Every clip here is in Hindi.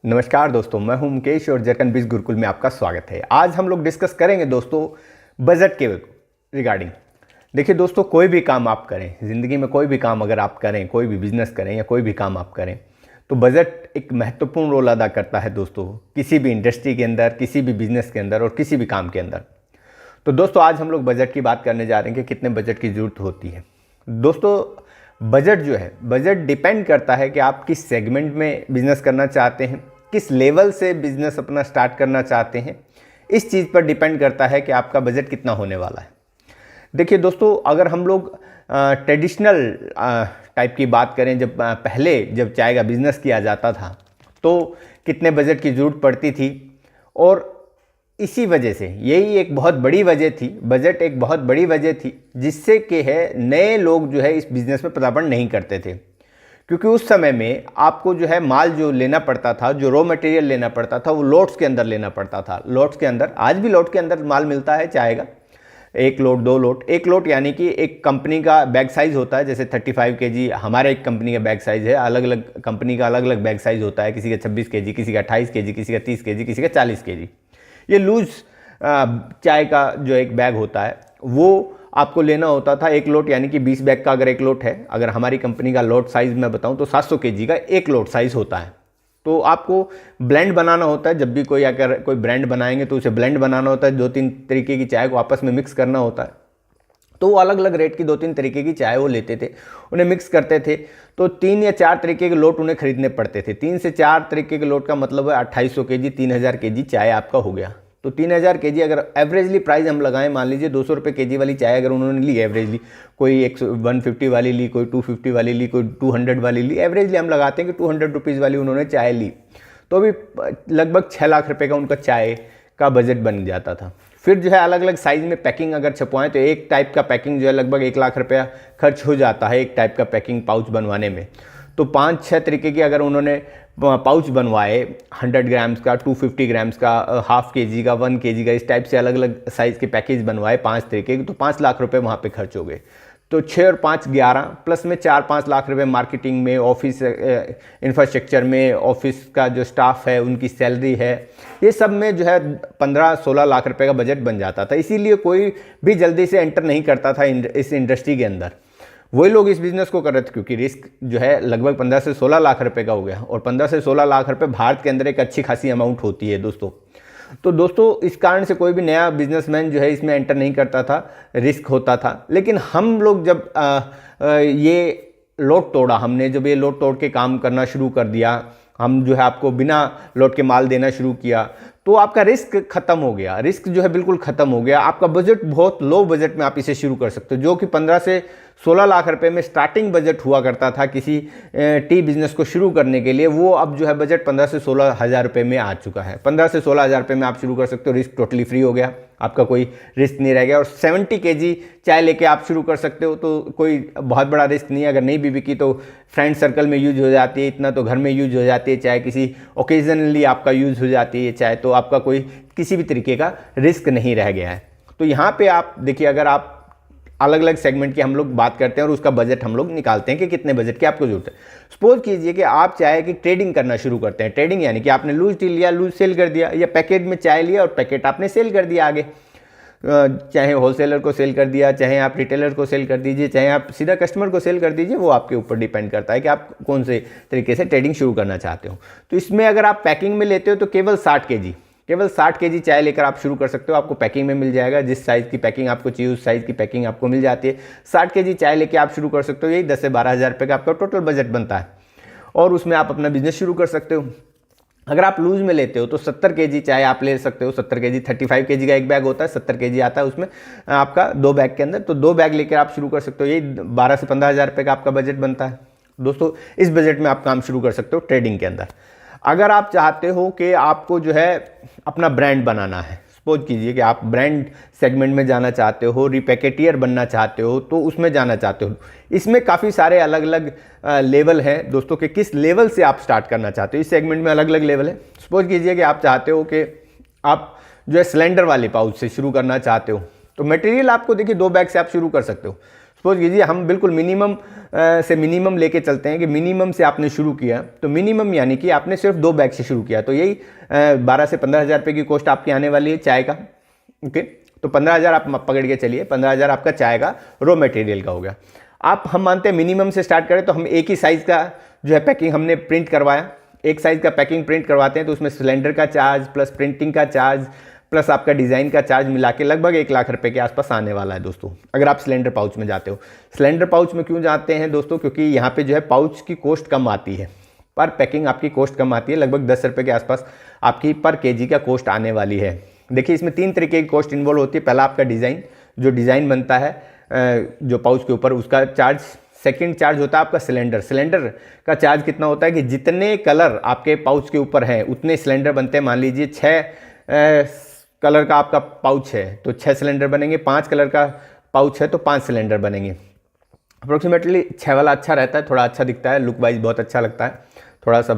नमस्कार दोस्तों, मैं हूं मुकेश और जरकन बीज गुरुकुल में आपका स्वागत है। आज हम लोग डिस्कस करेंगे दोस्तों बजट के रिगार्डिंग। देखिए दोस्तों, कोई भी काम आप करें ज़िंदगी में, कोई भी काम अगर आप करें, कोई भी बिजनेस करें या कोई भी काम आप करें, तो बजट एक महत्वपूर्ण रोल अदा करता है दोस्तों, किसी भी इंडस्ट्री के अंदर, किसी भी बिजनेस के अंदर और किसी भी काम के अंदर। तो दोस्तों आज हम लोग बजट की बात करने जा रहे हैं कि कितने बजट की ज़रूरत होती है। दोस्तों बजट जो है, बजट डिपेंड करता है कि आप किस सेगमेंट में बिजनेस करना चाहते हैं, किस लेवल से बिजनेस अपना स्टार्ट करना चाहते हैं। इस चीज़ पर डिपेंड करता है कि आपका बजट कितना होने वाला है। देखिए दोस्तों, अगर हम लोग ट्रेडिशनल टाइप की बात करें, जब चाय का बिज़नेस किया जाता था तो कितने बजट की ज़रूरत पड़ती थी, और इसी वजह से यही एक बहुत बड़ी वजह थी, बजट एक बहुत बड़ी वजह थी जिससे कि है नए लोग जो है इस बिज़नेस में पदार्पण नहीं करते थे। क्योंकि उस समय में आपको जो है माल जो लेना पड़ता था, जो रॉ मटेरियल लेना पड़ता था, वो लोट्स के अंदर लेना पड़ता था। लोट्स के अंदर, आज भी लोट के अंदर माल मिलता है चाय का, 1 लोट 2 लोट। 1 लोट यानी कि एक कंपनी का बैग साइज़ होता है, जैसे 35 kg हमारे एक कंपनी का बैग साइज़ है। अलग अलग कंपनी का अलग अलग बैग साइज़ होता है, किसी का 26 kg, किसी का 28 kg, किसी का 30 kg, किसी का 40 kg। ये लूज़ चाय का जो एक बैग होता है वो आपको लेना होता था। 1 लोट यानी कि 20 बैग का अगर 1 लोट है, अगर हमारी कंपनी का लोट साइज़ मैं बताऊं तो 700 kg का 1 लोट साइज़ होता है। तो आपको ब्लेंड बनाना होता है। जब भी अगर कोई ब्रांड बनाएंगे तो उसे ब्लेंड बनाना होता है, 2-3 तरीके की चाय को आपस में मिक्स करना होता है। तो वो अलग अलग रेट की 2-3 तरीके की चाय वो लेते थे, उन्हें मिक्स करते थे। तो 3 या 4 तरीके के लोट उन्हें खरीदने पड़ते थे। 3 से 4 तरीके के लोट का मतलब है 2800 kg, 3000 kg चाय आपका हो गया। तो 3000 kg अगर एवरेजली प्राइस हम लगाएं, मान लीजिए 200 रुपये kg वाली चाय अगर उन्होंने ली एवरेजली, कोई 150 वाली ली, कोई 250 वाली ली, कोई 200 वाली ली, एवरेजली हम लगाते हैं कि 200 रुपीज़ वाली उन्होंने चाय ली, तो अभी लगभग 6 लाख रुपये का उनका चाय का बजट बन जाता था। फिर जो है अलग अलग साइज़ में पैकिंग अगर छपवाएं तो एक टाइप का पैकिंग जो है लगभग 1 लाख रुपया खर्च हो जाता है एक टाइप का पैकिंग पाउच बनवाने में। तो 5-6 तरीके के अगर उन्होंने पाउच बनवाए, 100 ग्राम्स का, 250 ग्राम्स का, हाफ kg का, 1 kg का, इस टाइप से अलग अलग साइज़ के पैकेज बनवाए 5 तरीके के, तो 5 लाख रुपए वहाँ पे खर्च हो गए। तो 6 और 5 11, प्लस में 4-5 लाख रुपए मार्केटिंग में, ऑफिस इंफ्रास्ट्रक्चर में, ऑफिस का जो स्टाफ है उनकी सैलरी है, ये सब में जो है 15-16 लाख रुपए का बजट बन जाता था। इसीलिए कोई भी जल्दी से एंटर नहीं करता था इस इंडस्ट्री के अंदर। वही लोग इस बिज़नेस को कर रहे थे क्योंकि रिस्क जो है लगभग 15 से 16 लाख रुपए का हो गया, और 15 से 16 लाख रुपए भारत के अंदर एक अच्छी खासी अमाउंट होती है दोस्तों। तो दोस्तों इस कारण से कोई भी नया बिजनेसमैन जो है इसमें एंटर नहीं करता था, रिस्क होता था। लेकिन हम लोग जब ये लोट तोड़ा, हमने जब ये लोट तोड़ के काम करना शुरू कर दिया, हम जो है आपको बिना लोट के माल देना शुरू किया, तो आपका रिस्क खत्म हो गया। रिस्क जो है बिल्कुल खत्म हो गया। आपका बजट बहुत लो बजट में आप इसे शुरू कर सकते हो, जो कि 15 से 16 लाख रुपए में स्टार्टिंग बजट हुआ करता था किसी टी बिज़नेस को शुरू करने के लिए, वो अब जो है बजट 15 से 16 हज़ार रुपये में आ चुका है। 15 से 16 हज़ार रुपये में आप शुरू कर सकते हो। रिस्क टोटली फ्री हो गया, आपका कोई रिस्क नहीं रह गया। और 70 kg चाय लेके आप शुरू कर सकते हो, तो कोई बहुत बड़ा रिस्क नहीं है। अगर नहीं भी बिकी तो फ्रेंड सर्कल में यूज हो जाती है, इतना तो घर में यूज हो जाती है चाय, किसी ओकेजनली आपका यूज हो जाती है चाय, तो आपका कोई किसी भी तरीके का रिस्क नहीं रह गया है। तो यहाँ पे आप देखिए, अगर आप अलग अलग सेगमेंट की हम लोग बात करते हैं और उसका बजट हम लोग निकालते हैं कि कितने बजट की आपको जरूरत है। सपोज कीजिए कि आप चाय की ट्रेडिंग करना शुरू करते हैं। ट्रेडिंग यानी कि आपने लूज टी लिया, लूज सेल कर दिया, या पैकेट में चाय लिया और पैकेट आपने सेल कर दिया आगे, चाहे होलसेलर को सेल कर दिया, चाहे आप रिटेलर को सेल कर दीजिए, चाहे आप सीधा कस्टमर को सेल कर दीजिए, वो आपके ऊपर डिपेंड करता है कि आप कौन से तरीके से ट्रेडिंग शुरू करना चाहते हो। तो इसमें अगर आप पैकिंग में लेते हो तो केवल 60 kg चाय लेकर आप शुरू कर सकते हो। आपको पैकिंग में मिल जाएगा, जिस साइज़ की पैकिंग आपको चाहिए उस साइज़ की पैकिंग आपको मिल जाती है। 60 kg चाय लेके आप शुरू कर सकते हो। यही 10 से 12 हज़ार रुपये का आपका टोटल बजट बनता है, और उसमें आप अपना बिजनेस शुरू कर सकते हो। अगर आप लूज में लेते हो तो 70 kg चाय आप ले सकते हो। 70 kg, 35 kg का एक बैग होता है, 70 kg आता है उसमें आपका 2 बैग के अंदर, तो 2 बैग लेकर आप शुरू कर सकते हो। यही 12 से 15 हज़ार रुपये का आपका बजट बनता है दोस्तों। इस बजट में आप काम शुरू कर सकते हो ट्रेडिंग के अंदर। अगर आप चाहते हो कि आपको जो है अपना ब्रांड बनाना है, सपोज कीजिए कि आप ब्रांड सेगमेंट में जाना चाहते हो, रिपैकेटियर बनना चाहते हो, तो उसमें जाना चाहते हो, इसमें काफ़ी सारे अलग अलग लेवल हैं दोस्तों कि किस लेवल से आप स्टार्ट करना चाहते हो। इस सेगमेंट में अलग अलग लेवल है। सपोज कीजिए कि आप चाहते हो कि आप जो है सिलेंडर वाले पाउच से शुरू करना चाहते हो, तो मटेरियल आपको देखिए 2 बैग से आप शुरू कर सकते हो। सपोज कीजिए हम बिल्कुल मिनिमम से मिनिमम लेके चलते हैं कि मिनिमम से आपने शुरू किया, तो मिनिमम यानी कि आपने सिर्फ 2 बैग से शुरू किया, तो यही 12 से 15,000 रुपये की कॉस्ट आपकी आने वाली है चाय का। ओके, तो 15,000 आप पकड़ के चलिए, 15,000 आपका चाय का रॉ मटेरियल का हो गया। आप हम मानते हैं मिनिमम से स्टार्ट करें तो हम एक ही साइज़ का जो है पैकिंग हमने प्रिंट करवाया, एक साइज़ का पैकिंग प्रिंट करवाते हैं तो उसमें सिलेंडर का चार्ज प्लस प्रिंटिंग का चार्ज प्लस आपका डिज़ाइन का चार्ज मिला के लगभग 1 लाख रुपए के आसपास आने वाला है दोस्तों, अगर आप सिलेंडर पाउच में जाते हो। सिलेंडर पाउच में क्यों जाते हैं दोस्तों, क्योंकि यहाँ पे जो है पाउच की कॉस्ट कम आती है, पर पैकिंग आपकी कॉस्ट कम आती है, लगभग 10 रुपये के आसपास आपकी पर केजी का कॉस्ट आने वाली है। देखिए इसमें 3 तरीके की कॉस्ट इन्वॉल्व होती है। पहला आपका डिज़ाइन, जो डिज़ाइन बनता है जो पाउच के ऊपर, उसका चार्ज। सेकंड चार्ज होता है आपका सिलेंडर। सिलेंडर का चार्ज कितना होता है कि जितने कलर आपके पाउच के ऊपर हैं उतने सिलेंडर बनते हैं। मान लीजिए 6 कलर का आपका पाउच है तो 6 सिलेंडर बनेंगे, 5 कलर का पाउच है तो 5 सिलेंडर बनेंगे। अप्रोक्सीमेटली 6 वाला अच्छा रहता है, थोड़ा अच्छा दिखता है, लुक वाइज बहुत अच्छा लगता है, थोड़ा सा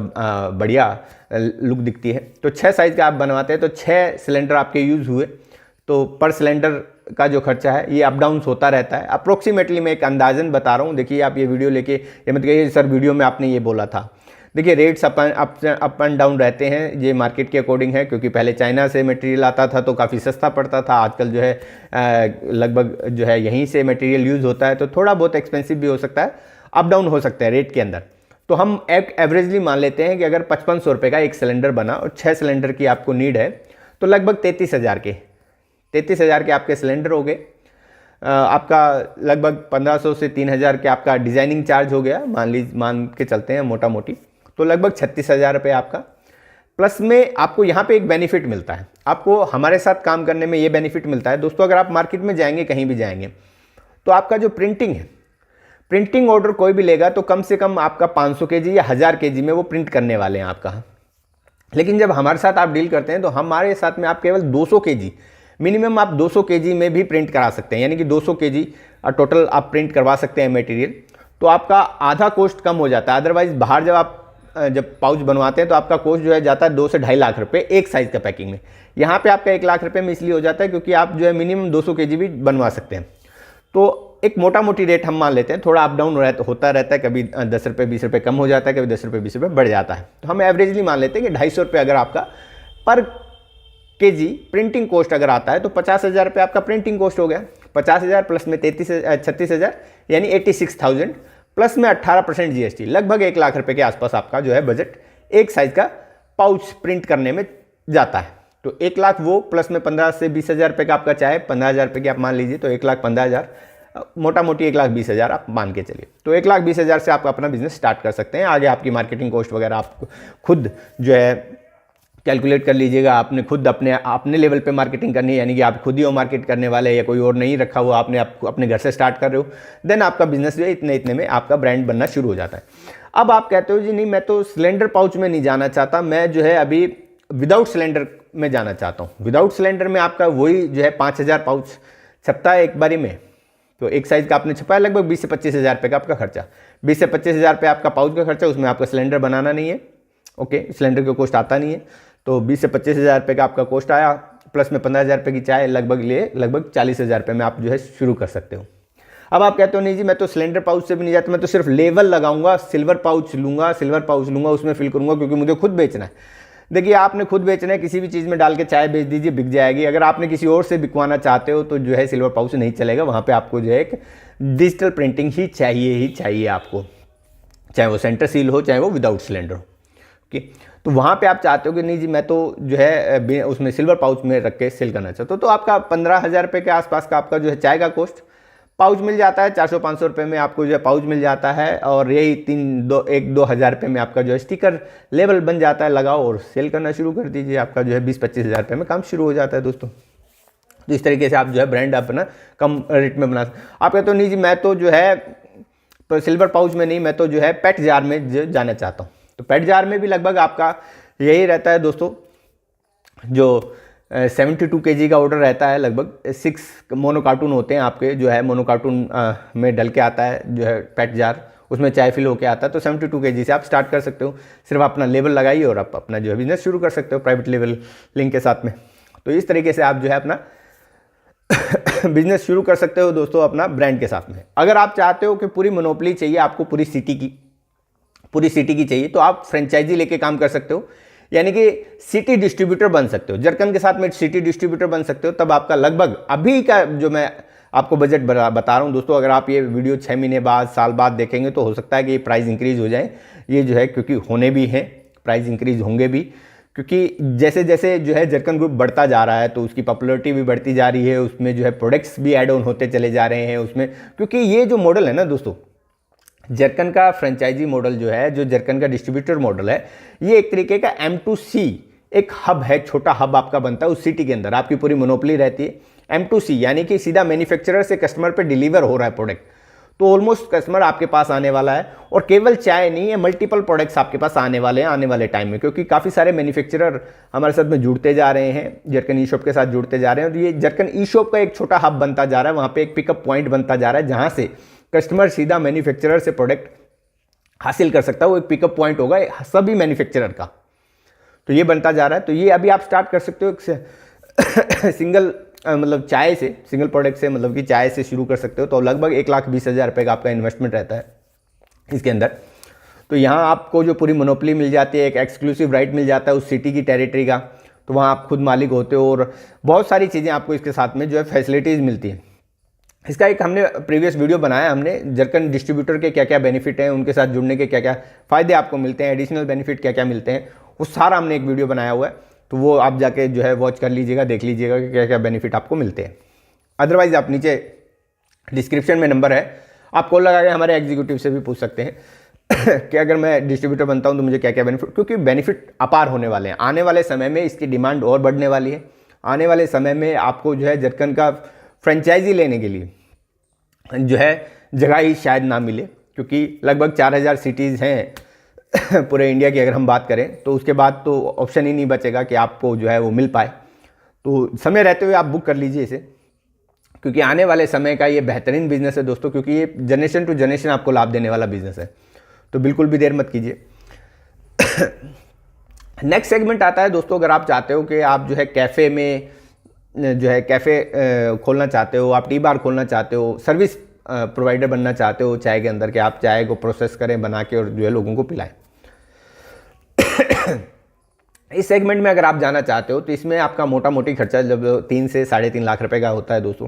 बढ़िया लुक दिखती है। तो 6 साइज़ का आप बनवाते हैं तो 6 सिलेंडर आपके यूज़ हुए, तो पर सिलेंडर का जो खर्चा है ये अप डाउन होता रहता है। अप्रोक्सीमेटली मैं एक अंदाजन बता रहा हूँ। देखिए आप ये वीडियो लेके ये मत कहिए सर वीडियो में आपने ये बोला था। देखिए रेट्स अप एंड डाउन रहते हैं, ये मार्केट के अकॉर्डिंग है, क्योंकि पहले चाइना से मटेरियल आता था तो काफ़ी सस्ता पड़ता था, आजकल जो है लगभग जो है यहीं से मटेरियल यूज़ होता है तो थोड़ा बहुत एक्सपेंसिव भी हो सकता है, अप डाउन हो सकता है रेट के अंदर। तो हम एक एवरेजली मान लेते हैं कि अगर 5500 रुपये का एक सिलेंडर बना और 6 सिलेंडर की आपको नीड है तो लगभग 33,000 के आपके सिलेंडर हो गए। आपका लगभग 1500 से 3000 के आपका डिज़ाइनिंग चार्ज हो गया, मान के चलते हैं मोटा मोटी, तो लगभग 36,000 रुपये आपका। प्लस में आपको यहाँ पे एक बेनिफिट मिलता है, आपको हमारे साथ काम करने में ये बेनिफिट मिलता है दोस्तों। अगर आप मार्केट में जाएंगे, कहीं भी जाएंगे, तो आपका जो प्रिंटिंग है, प्रिंटिंग ऑर्डर कोई भी लेगा तो कम से कम आपका 500 केजी या 1000 केजी में वो प्रिंट करने वाले हैं आपका। लेकिन जब हमारे साथ आप डील करते हैं तो हमारे साथ में आप केवल 200 केजी, मिनिमम आप 200 केजी में भी प्रिंट करा सकते हैं, यानी कि 200 केजी टोटल आप प्रिंट करवा सकते हैं मटेरियल, तो आपका आधा कॉस्ट कम हो जाता है। अदरवाइज बाहर जब पाउच बनवाते हैं तो आपका कॉस्ट जो है जाता है 2 से 2.5 लाख रुपए एक साइज़ का पैकिंग में। यहाँ पे आपका 1 लाख रुपए में इसलिए हो जाता है क्योंकि आप जो है मिनिमम 200 केजी भी बनवा सकते हैं। तो एक मोटा मोटी रेट हम मान लेते हैं, थोड़ा अप डाउन होता रहता है, कभी 10 रुपये 20 रुपये कम हो जाता है, कभी 10 रुपये 20 रुपये बढ़ जाता है। तो हम एवरेजली मान लेते हैं कि 250 रुपये अगर आपका पर केजी प्रिंटिंग कॉस्ट अगर आता है तो 50,000 रुपये आपका प्रिंटिंग कॉस्ट हो गया। 50,000 प्लस में 36,000 यानी 86,000 प्लस में 18% जीएसटी, लगभग 1 लाख रुपए के आसपास आपका जो है बजट एक साइज का पाउच प्रिंट करने में जाता है। तो 1 लाख वो प्लस में 15 से 20,000 रुपये का आपका चाहे 15,000 रुपये की आप मान लीजिए, तो 1,15,000 मोटा मोटी 1,20,000 आप मान के चलिए। तो 1,20,000 से आप अपना बिजनेस स्टार्ट कर सकते हैं। आगे आपकी मार्केटिंग कॉस्ट वगैरह आप खुद जो है कैलकुलेट कर लीजिएगा। आपने खुद अपने लेवल पे मार्केटिंग करनी है, यानी कि आप खुद ही वो मार्केट करने वाले या कोई और नहीं रखा हुआ, आपने अपने घर से स्टार्ट कर रहे हो, देन आपका बिजनेस जो है इतने में आपका ब्रांड बनना शुरू हो जाता है। अब आप कहते हो जी नहीं मैं तो सिलेंडर पाउच में नहीं जाना चाहता, मैं जो है अभी विदाउट सिलेंडर में जाना चाहता हूँ। विदाउट सिलेंडर में आपका वही जो है 5,000 पाउच छपता है एक बारी में, तो एक साइज़ का आपने छपाया, लगभग 20 से 25,000 रुपये का आपका खर्चा, 20 से 25,000 रुपये आपका पाउच का खर्चा, उसमें आपका सिलेंडर बनाना नहीं है। ओके, सिलेंडर का कॉस्ट आता नहीं है, तो 20 से 25,000 रुपये का आपका कॉस्ट आया, प्लस में 15,000 रुपये की चाय, लगभग 40,000 रुपये में आप जो है शुरू कर सकते हो। अब आप कहते हो नहीं जी मैं तो सिलेंडर पाउच से भी नहीं जाता, मैं तो सिर्फ लेवल लगाऊंगा, सिल्वर पाउच लूँगा, उसमें फिल करूँगा क्योंकि मुझे खुद बेचना है। देखिए आपने खुद बेचना है, किसी भी चीज़ में डाल के चाय बेच दीजिए, बिक जाएगी। अगर आपने किसी और से बिकवाना चाहते हो तो जो है सिल्वर पाउच नहीं चलेगा, वहाँ पे आपको जो है एक डिजिटल प्रिंटिंग ही चाहिए आपको, चाहे वो सेंटर सील हो चाहे वो विदाउट सिलेंडर हो। ओके, तो वहाँ पे आप चाहते हो कि नहीं जी मैं तो जो है उसमें सिल्वर पाउच में रख के सेल करना चाहता हूँ, तो आपका 15,000 रुपये के आसपास का आपका जो है चाय का कॉस्ट, पाउच मिल जाता है 400-500 रुपये में आपको जो है पाउच मिल जाता है, और यही 1-2 हज़ार रुपये में आपका जो है स्टिकर लेवल बन जाता है, लगाओ और सेल करना शुरू कर दीजिए, आपका जो है 20-25 हज़ार रुपये में काम शुरू हो जाता है दोस्तों। तो इस तरीके से आप जो है ब्रांड अपना कम रेट में बना। आप कहते हो नहीं जी मैं तो जो है तो सिल्वर पाउच में नहीं, मैं तो जो है पेट जार में जाना चाहता हूँ, तो पेट जार में भी लगभग आपका यही रहता है दोस्तों, जो 72 केजी का ऑर्डर रहता है, लगभग 6 मोनो कार्टून होते हैं आपके, जो है मोनो कार्टून में डल के आता है जो है पेट जार, उसमें चाय फिल होके आता है। तो 72 केजी से आप स्टार्ट कर सकते हो, सिर्फ अपना लेबल लगाइए और आप अपना जो है बिजनेस शुरू कर सकते हो प्राइवेट लेवल लिंक के साथ में। तो इस तरीके से आप जो है अपना बिजनेस शुरू कर सकते हो दोस्तों अपना ब्रांड के साथ में। अगर आप चाहते हो कि पूरी मोनोपोली चाहिए आपको, पूरी सिटी की चाहिए, तो आप फ्रेंचाइजी लेके काम कर सकते हो, यानी कि सिटी डिस्ट्रीब्यूटर बन सकते हो। जरकन के साथ में सिटी डिस्ट्रीब्यूटर बन सकते हो। तब आपका लगभग अभी का जो मैं आपको बजट बता रहा हूँ दोस्तों, अगर आप ये वीडियो 6 महीने बाद, साल बाद देखेंगे तो हो सकता है कि ये प्राइस इंक्रीज हो जाए। ये जो है क्योंकि होने भी हैं, प्राइस इंक्रीज होंगे भी, क्योंकि जैसे जैसे जो है जरकन ग्रुप बढ़ता जा रहा है तो उसकी पॉपुलरिटी भी बढ़ती जा रही है, उसमें जो है प्रोडक्ट्स भी ऐड ऑन होते चले जा रहे हैं उसमें। क्योंकि ये जो मॉडल है ना दोस्तों, जरकन का फ्रेंचाइजी मॉडल जो है, जो जरकन का डिस्ट्रीब्यूटर मॉडल है, ये एक तरीके का M2C एक हब है, छोटा हब आपका बनता है उस सिटी के अंदर, आपकी पूरी मोनोपोली रहती है। M2C यानी कि सीधा मैन्युफैक्चरर से कस्टमर पे डिलीवर हो रहा है प्रोडक्ट, तो ऑलमोस्ट कस्टमर आपके पास आने वाला है। और केवल चाय नहीं है, मल्टीपल प्रोडक्ट्स आपके पास आने वाले हैं आने वाले टाइम में, क्योंकि काफ़ी सारे मैन्युफैक्चरर हमारे साथ में जुड़ते जा रहे हैं, जरकन ई शॉप के साथ जुड़ते जा रहे हैं। और ये जरकन ई शॉप का एक छोटा हब बनता जा रहा है, वहाँ पे एक पिकअप पॉइंट बनता जा रहा है, जहाँ से कस्टमर सीधा मैन्युफैक्चरर से प्रोडक्ट हासिल कर सकता है। वो एक पिकअप पॉइंट होगा सभी मैन्युफैक्चरर का, तो ये बनता जा रहा है। तो ये अभी आप स्टार्ट कर सकते हो सिंगल मतलब चाय से, सिंगल प्रोडक्ट से, मतलब कि चाय से शुरू कर सकते हो। तो लगभग 1,20,000 रुपये का आपका इन्वेस्टमेंट रहता है इसके अंदर। तो यहाँ आपको जो पूरी मोनोपोली मिल जाती है, एक एक्सक्लूसिव राइट मिल जाता है उस सिटी की टेरिटरी का, तो वहाँ आप खुद मालिक होते हो और बहुत सारी चीज़ें आपको इसके साथ में जो है फैसिलिटीज़ मिलती हैं। इसका एक हमने प्रीवियस वीडियो बनाया, हमने जरकन डिस्ट्रीब्यूटर के क्या क्या बेनिफिट हैं, उनके साथ जुड़ने के क्या क्या फ़ायदे आपको मिलते हैं, एडिशनल बेनिफिट क्या क्या मिलते हैं, वो सारा हमने एक वीडियो बनाया हुआ है। तो वो आप जाके जो है वॉच कर लीजिएगा, देख लीजिएगा कि क्या क्या बेनिफिट आपको मिलते हैं। अदरवाइज़ आप नीचे डिस्क्रिप्शन में नंबर है, आप कॉल लगा के हमारे एग्जीक्यूटिव से भी पूछ सकते हैं कि अगर मैं डिस्ट्रीब्यूटर बनता हूं तो मुझे क्या क्या बेनिफिट, क्योंकि बेनिफिट अपार होने वाले हैं। आने वाले समय में इसकी डिमांड और बढ़ने वाली है। आने वाले समय में आपको जो है जरकन का फ्रेंचाइजी लेने के लिए जो है जगह ही शायद ना मिले, क्योंकि लगभग 4,000 सिटीज़ हैं पूरे इंडिया की अगर हम बात करें, तो उसके बाद तो ऑप्शन ही नहीं बचेगा कि आपको जो है वो मिल पाए। तो समय रहते हुए आप बुक कर लीजिए इसे, क्योंकि आने वाले समय का ये बेहतरीन बिजनेस है दोस्तों, क्योंकि ये जनरेशन टू जनरेशन आपको लाभ देने वाला बिजनेस है। तो बिल्कुल भी देर मत कीजिए। नेक्स्ट सेगमेंट आता है दोस्तों, अगर आप चाहते हो कि आप जो है कैफ़े में जो है कैफ़े खोलना चाहते हो, आप टी बार खोलना चाहते हो, सर्विस प्रोवाइडर बनना चाहते हो चाय के अंदर, कि आप चाय को प्रोसेस करें, बना के और जो है लोगों को पिलाएं। इस सेगमेंट में अगर आप जाना चाहते हो तो इसमें आपका मोटा मोटी खर्चा जब 3 से 3.5 लाख रुपए का होता है दोस्तों।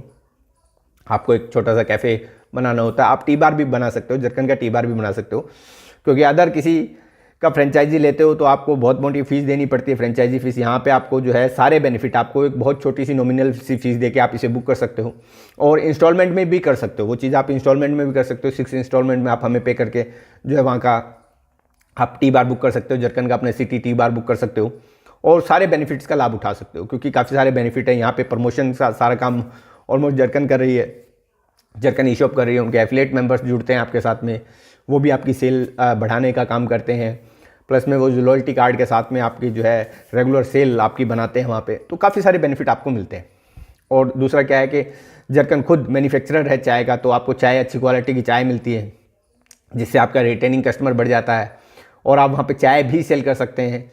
आपको एक छोटा सा कैफ़े बनाना होता है। आप टी बार भी बना सकते हो, जरकन का टी बार भी बना सकते हो, क्योंकि अदर किसी का फ्रेंचाइजी लेते हो तो आपको बहुत मोटी फीस देनी पड़ती है, फ्रेंचाइजी फीस। यहाँ पे आपको जो है सारे बेनिफिट, आपको एक बहुत छोटी सी नॉमिनल सी फीस देके आप इसे बुक कर सकते हो, और इंस्टॉलमेंट में भी कर सकते हो। वो चीज़ आप इंस्टॉलमेंट में भी कर सकते हो, 6 इंस्टॉलमेंट में आप हमें पे करके जो है वहाँ का आप टी बार बुक कर सकते हो, जरकन का अपने सिटी टी बार बुक कर सकते हो, और सारे बेनिफिट्स का लाभ उठा सकते हो, क्योंकि काफ़ी सारे बेनिफिट है। यहाँ पे प्रमोशन का सारा काम ऑलमोस्ट जरकन कर रही है, जरकन ई शॉप कर रही है। उनके एफिलिएट मेंबर्स जुड़ते हैं आपके साथ में, वो भी आपकी सेल बढ़ाने का काम करते हैं। प्लस में वो जो लॉयल्टी कार्ड के साथ में आपकी जो है रेगुलर सेल आपकी बनाते हैं वहाँ पे, तो काफ़ी सारे बेनिफिट आपको मिलते हैं। और दूसरा क्या है कि जरकन खुद मैन्युफैक्चरर है चाय का, तो आपको चाय अच्छी क्वालिटी की चाय मिलती है, जिससे आपका रिटेनिंग कस्टमर बढ़ जाता है, और आप वहाँ पे चाय भी सेल कर सकते हैं।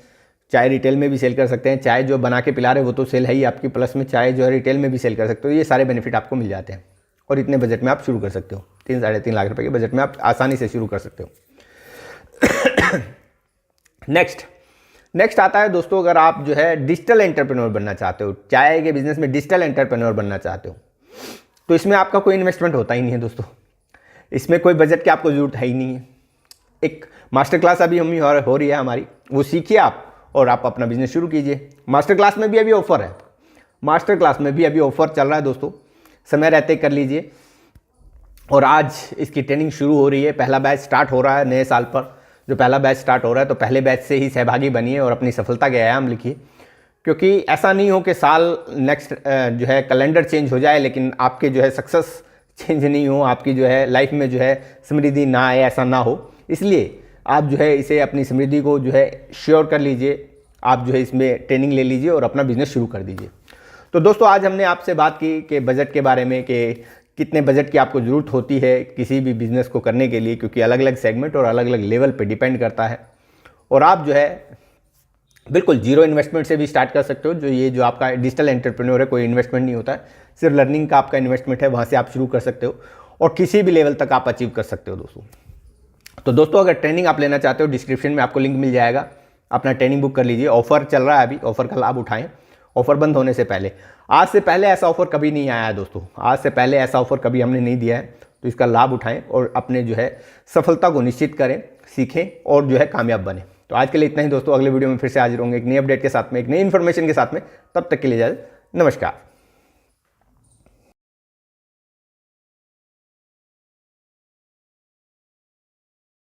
चाय रिटेल में भी सेल कर सकते हैं, चाय जो बना के पिला रहे वो तो सेल है ही आपकी, प्लस में चाय जो है रिटेल में भी सेल कर सकते हो। ये सारे बेनिफिट आपको मिल जाते हैं, और इतने बजट में आप शुरू कर सकते हो। 3-3.5 लाख रुपए के बजट में आप आसानी से शुरू कर सकते हो। नेक्स्ट आता है दोस्तों, अगर आप जो है डिजिटल एंटरप्रेन्योर बनना चाहते हो, चाय के बिजनेस में डिजिटल एंटरप्रेन्योर बनना चाहते हो, तो इसमें आपका कोई इन्वेस्टमेंट होता ही नहीं है दोस्तों। इसमें कोई बजट की आपको जरूरत है ही नहीं है। एक मास्टर क्लास अभी हम हो रही है हमारी, वो सीखिए आप और आप अपना बिजनेस शुरू कीजिए। मास्टर क्लास में भी अभी ऑफर है, मास्टर क्लास में भी अभी ऑफर चल रहा है दोस्तों, समय रहते कर लीजिए। और आज इसकी ट्रेनिंग शुरू हो रही है, पहला बैच स्टार्ट हो रहा है नए साल पर। जो पहला बैच स्टार्ट हो रहा है तो पहले बैच से ही सहभागी बनिए और अपनी सफलता के आयाम लिखिए, क्योंकि ऐसा नहीं हो कि साल नेक्स्ट जो है कैलेंडर चेंज हो जाए लेकिन आपके जो है सक्सेस चेंज नहीं हो, आपकी जो है लाइफ में जो है समृद्धि ना आए, ऐसा ना हो। इसलिए आप जो है इसे अपनी समृद्धि को जो है श्योर कर लीजिए, आप जो है इसमें ट्रेनिंग ले लीजिए और अपना बिजनेस शुरू कर दीजिए। तो दोस्तों आज हमने आपसे बात की कि बजट के बारे में, कि कितने बजट की आपको ज़रूरत होती है किसी भी बिज़नेस को करने के लिए, क्योंकि अलग अलग सेगमेंट और अलग अलग लेवल पे डिपेंड करता है। और आप जो है बिल्कुल जीरो इन्वेस्टमेंट से भी स्टार्ट कर सकते हो। जो आपका डिजिटल एंटरप्रेन्योर है, कोई इन्वेस्टमेंट नहीं होता है, सिर्फ लर्निंग का आपका इन्वेस्टमेंट है, वहाँ से आप शुरू कर सकते हो और किसी भी लेवल तक आप अचीव कर सकते हो दोस्तों। तो दोस्तों अगर ट्रेनिंग आप लेना चाहते हो, डिस्क्रिप्शन में आपको लिंक मिल जाएगा, अपना ट्रेनिंग बुक कर लीजिए। ऑफर चल रहा है अभी, ऑफर का लाभ उठाएं, ऑफर बंद होने से पहले। आज से पहले ऐसा ऑफर कभी नहीं आया है दोस्तों, आज से पहले ऐसा ऑफर कभी हमने नहीं दिया है, तो इसका लाभ उठाएं और अपने जो है सफलता को निश्चित करें, सीखें और जो है कामयाब बने। तो आज के लिए इतना ही दोस्तों, अगले वीडियो में फिर से हाजिर होंगे एक नई अपडेट के साथ में, एक नई इन्फॉर्मेशन के साथ में। तब तक के लिए इजाज़त, नमस्कार।